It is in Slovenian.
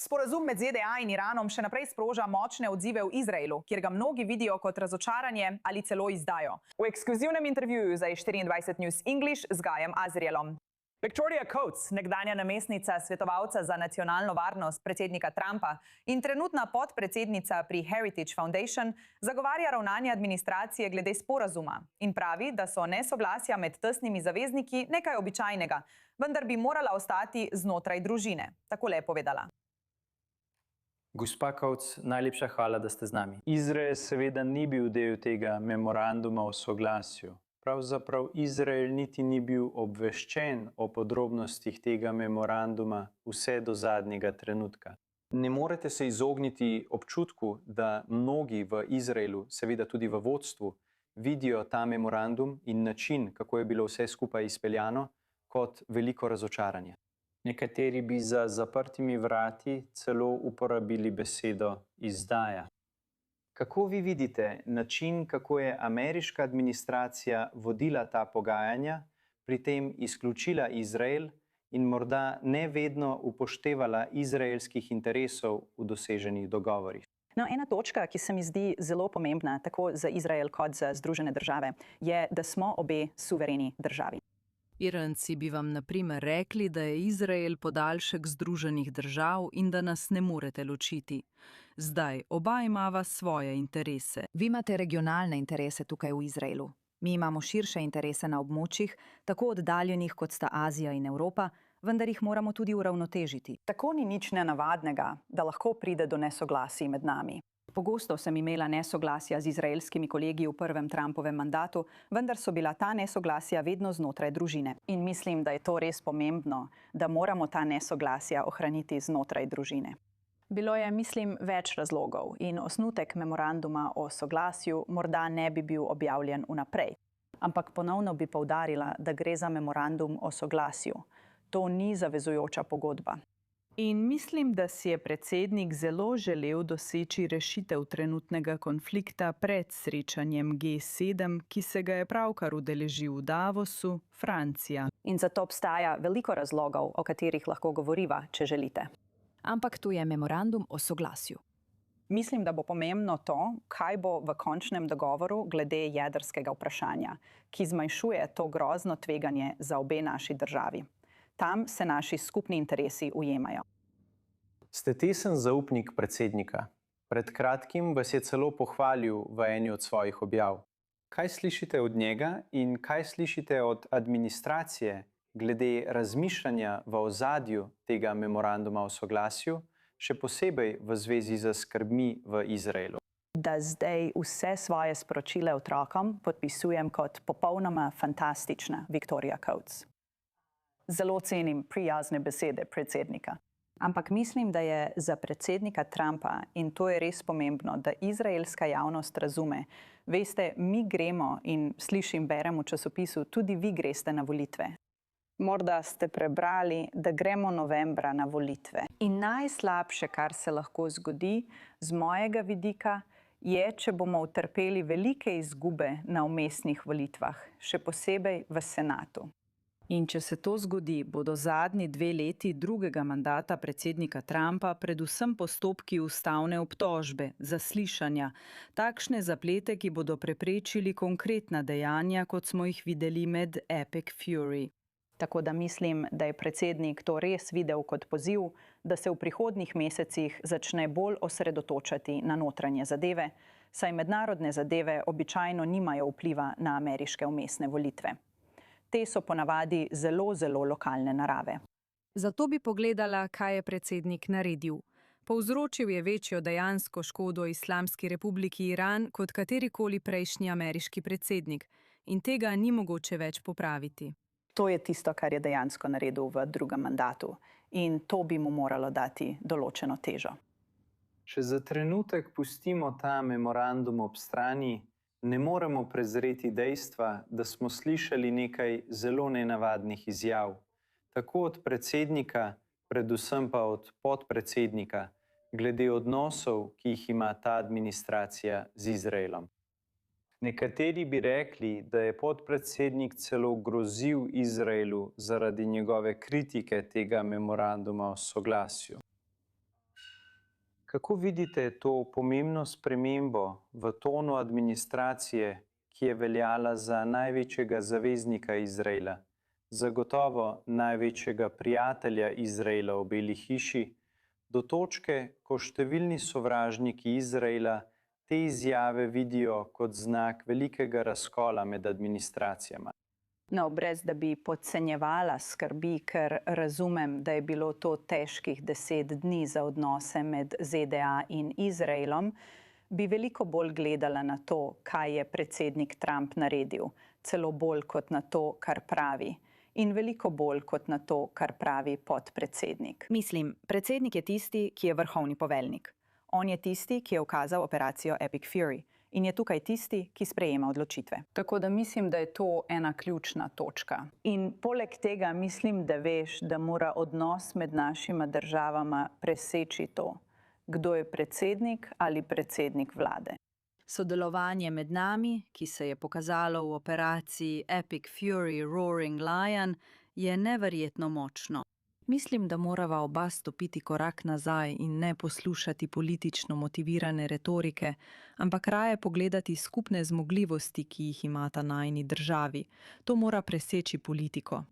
Sporazum med ZDA in Iranom še naprej sproža močne odzive v Izraelu, kjer ga mnogi vidijo kot razočaranje ali celo izdajo. V ekskluzivnem intervjuju za 24 News English z Gajem Azrielom. Victoria Coates, nekdanja namestnica svetovalca za nacionalno varnost predsednika Trumpa in trenutna podpredsednica pri Heritage Foundation, zagovarja ravnanje administracije glede sporazuma in pravi, da so nesoglasja med tesnimi zavezniki nekaj običajnega, vendar bi morala ostati znotraj družine. Takole je povedala. Gospa Coates, najlepša hvala, da ste z nami. Izrael seveda ni bil del tega memoranduma o soglasju. Pravzaprav Izrael niti ni bil obveščen o podrobnostih tega memoranduma vse do zadnjega trenutka. Ne morete se izogniti občutku, da mnogi v Izraelu, seveda tudi v vodstvu, vidijo ta memorandum in način, kako je bilo vse skupaj izpeljano, kot veliko razočaranje. Nekateri bi za zaprtimi vrati celo uporabili besedo izdaja. Kako vi vidite način, kako je ameriška administracija vodila ta pogajanja, pri tem izključila Izrael in morda ne vedno upoštevala izraelskih interesov v doseženih dogovorih? No, ena točka, ki se mi zdi zelo pomembna, tako za Izrael kot za Združene države, je, da smo obe suvereni državi. Iranci bi vam na primer rekli, da je Izrael podaljšek Združenih držav in da nas ne morete ločiti. Zdaj, oba imava svoje interese. Vi imate regionalne interese tukaj v Izraelu. Mi imamo širše interese na območjih, tako oddaljenih kot sta Azija in Evropa, vendar jih moramo tudi uravnotežiti. Tako ni nič nenavadnega, da lahko pride do nesoglasij med nami. Pogosto sem imela nesoglasja z izraelskimi kolegi v prvem Trumpovem mandatu, vendar so bila ta nesoglasja vedno znotraj družine. In mislim, da je to res pomembno, da moramo ta nesoglasja ohraniti znotraj družine. Bilo je, mislim, več razlogov in osnutek memoranduma o soglasju morda ne bi bil objavljen vnaprej. Ampak ponovno bi poudarila, da gre za memorandum o soglasju. To ni zavezujoča pogodba. In mislim, da si je predsednik zelo želel doseči rešitev trenutnega konflikta pred srečanjem G7, ki se ga je pravkar udeležil v Davosu, Francija. In zato obstaja veliko razlogov, o katerih lahko govoriva, če želite. Ampak tu je memorandum o soglasju. Mislim, da bo pomembno to, kaj bo v končnem dogovoru glede jedrskega vprašanja, ki zmanjšuje to grozno tveganje za obe naši državi. Tam se naši skupni interesi ujemajo. Ste tesen zaupnik predsednika. Pred kratkim vas je celo pohvalil v eni od svojih objav. Kaj slišite od njega in kaj slišite od administracije glede razmišljanja v ozadju tega memoranduma o soglasju, še posebej v zvezi z skrbmi v Izraelu? Da zdaj vse svoje sporočile otrokom podpisujem kot popolnoma fantastična Victoria Coates. Zelo cenim prijazne besede predsednika. Ampak mislim, da je za predsednika Trumpa, in to je res pomembno, da izraelska javnost razume. Veste, mi gremo in slišim, berem v časopisu, tudi vi greste na volitve. Morda ste prebrali, da gremo novembra na volitve. In najslabše, kar se lahko zgodi z mojega vidika, je, če bomo utrpeli velike izgube na vmesnih volitvah, še posebej v Senatu. In če se to zgodi, bodo zadnji 2 leti drugega mandata predsednika Trumpa predvsem postopki ustavne obtožbe, zaslišanja, takšne zaplete, ki bodo preprečili konkretna dejanja, kot smo jih videli med Epic Fury. Tako da mislim, da je predsednik to res videl kot poziv, da se v prihodnjih mesecih začne bolj osredotočati na notranje zadeve, saj mednarodne zadeve običajno nimajo vpliva na ameriške vmesne volitve. Te so ponavadi zelo, zelo lokalne narave. Zato bi pogledala, kaj je predsednik naredil. Povzročil je večjo dejansko škodo Islamski republiki Iran kot katerikoli prejšnji ameriški predsednik in tega ni mogoče več popraviti. To je tisto, kar je dejansko naredil v drugem mandatu in to bi mu moralo dati določeno težo. Če za trenutek pustimo ta memorandum ob strani, ne moremo prezreti dejstva, da smo slišali nekaj zelo nenavadnih izjav, tako od predsednika, predvsem pa od podpredsednika, glede odnosov, ki jih ima ta administracija z Izraelom. Nekateri bi rekli, da je podpredsednik celo grozil Izraelu zaradi njegove kritike tega memoranduma o soglasju. Kako vidite to pomembno spremembo v tonu administracije, ki je veljala za največjega zaveznika Izraela, zagotovo največjega prijatelja Izraela v Beli hiši, do točke, ko številni sovražniki Izraela te izjave vidijo kot znak velikega razkola med administracijama? No, brez da bi podcenjevala skrbi, ker razumem, da je bilo to težkih 10 dni za odnose med ZDA in Izraelom, bi veliko bolj gledala na to, kaj je predsednik Trump naredil, celo bolj kot na to, kar pravi. In veliko bolj kot na to, kar pravi podpredsednik. Mislim, predsednik je tisti, ki je vrhovni poveljnik. On je tisti, ki je ukazal operacijo Epic Fury. In je tukaj tisti, ki sprejema odločitve. Tako da mislim, da je to ena ključna točka. In poleg tega mislim, da veš, da mora odnos med našima državama preseči to, kdo je predsednik ali predsednik vlade. Sodelovanje med nami, ki se je pokazalo v operaciji Epic Fury Roaring Lion, je neverjetno močno. Mislim, da morava oba stopiti korak nazaj in ne poslušati politično motivirane retorike, ampak raje pogledati skupne zmogljivosti, ki jih imata najini državi. To mora preseči politiko.